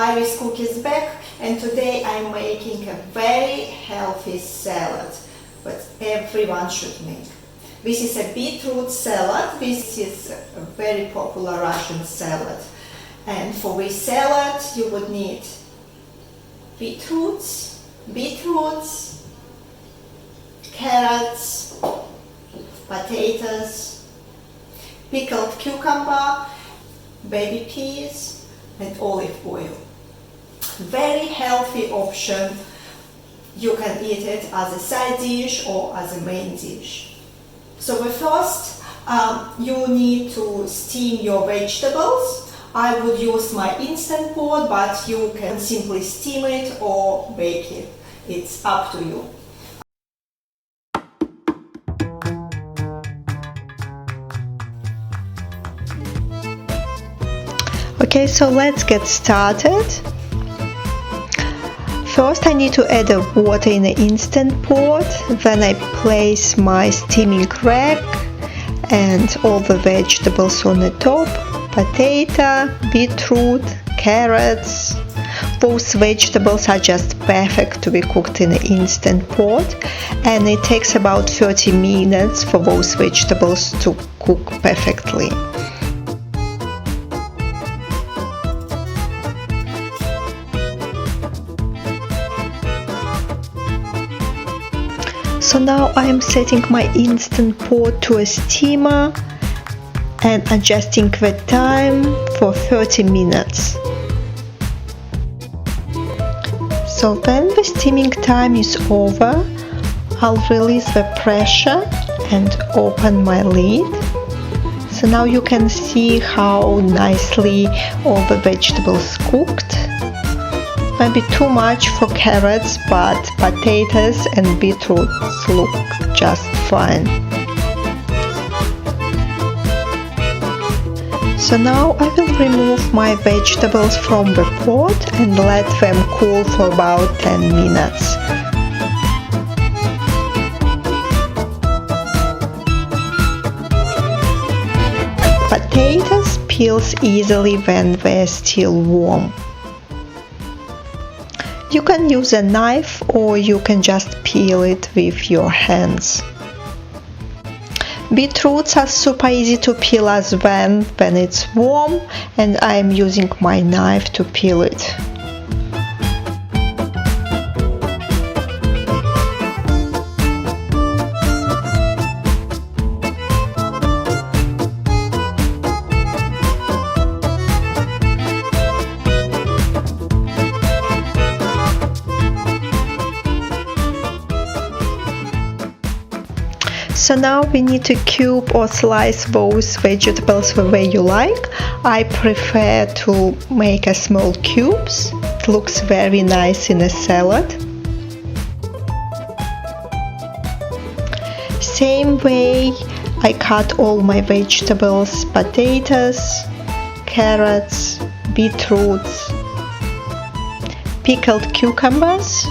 Iris Cook is back, and today I'm making a very healthy salad that everyone should make. This is a beetroot salad. This is a very popular Russian salad. And for this salad you would need beetroots, carrots, potatoes, pickled cucumber, baby peas, and olive oil. Very healthy option. You can eat it as a side dish or as a main dish. So first you need to steam your vegetables. I would use my instant pot, but you can simply steam it or bake it. It's up to you. Okay, so let's get started. First I need to add the water in the instant pot, then I place my steaming rack and all the vegetables on the top, potato, beetroot, carrots. Those vegetables are just perfect to be cooked in the instant pot, and it takes about 30 minutes for those vegetables to cook perfectly. So now I am setting my instant pot to a steamer and adjusting the time for 30 minutes. So when the steaming time is over, I'll release the pressure and open my lid. So now you can see how nicely all the vegetables cooked. Maybe too much for carrots, but potatoes and beetroots look just fine. So now I will remove my vegetables from the pot and let them cool for about 10 minutes. Potatoes peels easily when they're still warm. You can use a knife or you can just peel it with your hands. Beetroots are super easy to peel as well when it's warm, and I am using my knife to peel it. So now we need to cube or slice those vegetables the way you like. I prefer to make a small cubes. It looks very nice in a salad. Same way I cut all my vegetables, potatoes, carrots, beetroots, pickled cucumbers.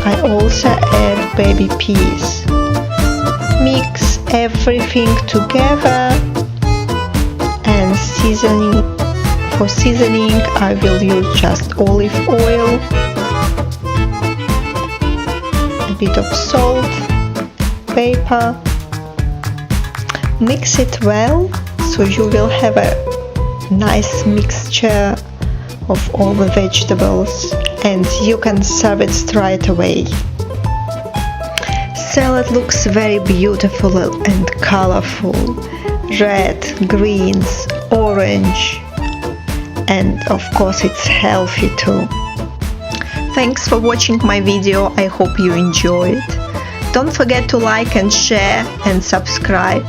I also add baby peas. Mix everything together, and for seasoning I will use just olive oil, a bit of salt, pepper. Mix it well so you will have a nice mixture of all the vegetables, and you can serve it straight away. Salad looks very beautiful and colorful. Red, greens, orange, and of course it's healthy too. Thanks for watching my video, I hope you enjoyed. Don't forget to like and share and subscribe.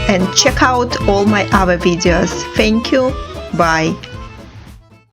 And check out all my other videos. Thank you, bye.